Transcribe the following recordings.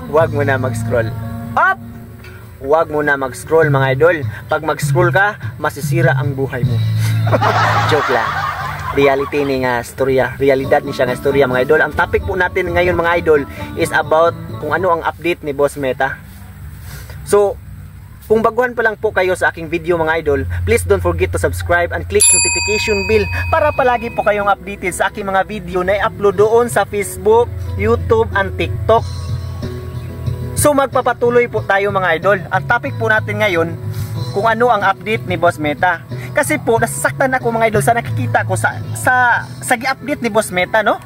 huwag mo na mag-scroll. Up! Huwag mo na mag-scroll mga idol. Pag mag-scroll ka, masisira ang buhay mo. Joke lang. Reality ni nga storya. Realidad ni siya nga storya mga idol. Ang topic po natin ngayon mga idol is about kung ano ang update ni Boss Meta. So, kung baguhan pa lang po kayo sa aking video mga idol, please don't forget to subscribe and click notification bell para palagi po kayong updated sa aking mga video na i-upload doon sa Facebook, YouTube, and TikTok. So magpapatuloy po tayo mga idol. Ang topic po natin ngayon, kung ano ang update ni Boss Meta. Kasi po, nasasaktan ako mga idol sa nakikita ko sa gi-update ni Boss Meta, no?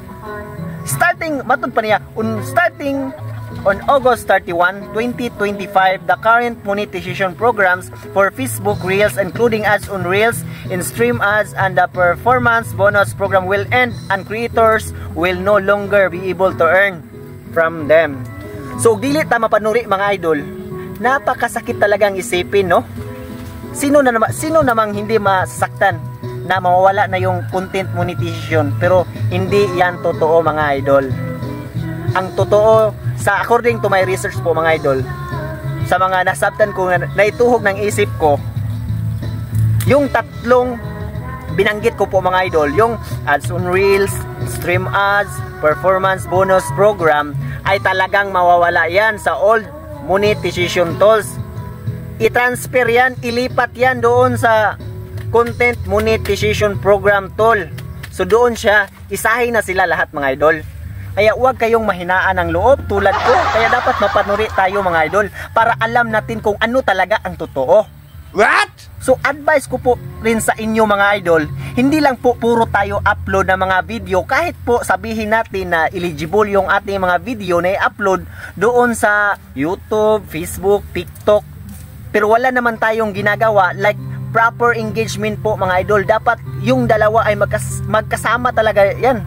Starting, matod pa niya, starting on August 31, 2025, the current monetization programs for Facebook Reels, including ads on Reels, in-stream ads, and the performance bonus program will end, and creators will no longer be able to earn from them. So, dili ta mapanuri mga idol, napakasakit talagang isipin, no? Sino namang hindi masaktan na mawawala na yung content monetization, pero hindi yan totoo mga idol. Ang totoo, according to my research po mga idol, sa mga nasabtan ko na ituhog ng isip ko, yung tatlong binanggit ko po mga idol, yung ads on Reels, stream ads, performance bonus program, ay talagang mawawala yan sa old monetization tools. I-transfer yan, ilipat yan doon sa content monetization program tool. So doon siya, isahin na sila lahat mga idol. Kaya huwag kayong mahinaan ng loob tulad ko. Kaya dapat mapanuri tayo mga idol para alam natin kung ano talaga ang totoo. What? So advice ko po rin sa inyo mga idol, hindi lang po puro tayo upload ng mga video. Kahit po sabihin natin na eligible yung ating mga video na i-upload doon sa YouTube, Facebook, TikTok, pero wala naman tayong ginagawa like proper engagement po mga idol. Dapat yung dalawa ay magkasama talaga yan.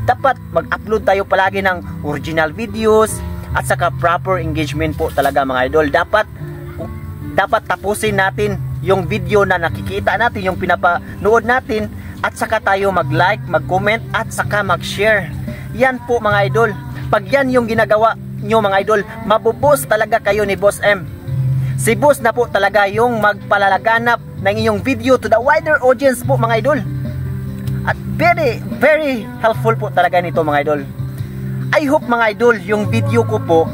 Dapat mag-upload tayo palagi ng original videos at saka proper engagement po talaga mga idol. Dapat tapusin natin yung video na nakikita natin, yung pinapanood natin, at saka tayo mag-like, mag-comment, at saka mag-share. Yan po mga idol. Pag yan yung ginagawa nyo mga idol, mabubos talaga kayo ni Boss M. Si Boss na po talaga yung magpalalaganap ng inyong video to the wider audience po mga idol. At very, very helpful po talaga nito mga idol. I hope mga idol, yung video ko po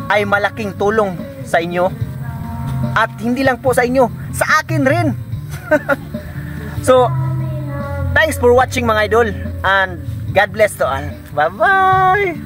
ay malaking tulong sa inyo. At hindi lang po sa inyo, sa akin rin. So, thanks for watching mga idol. And God bless to all. Bye-bye!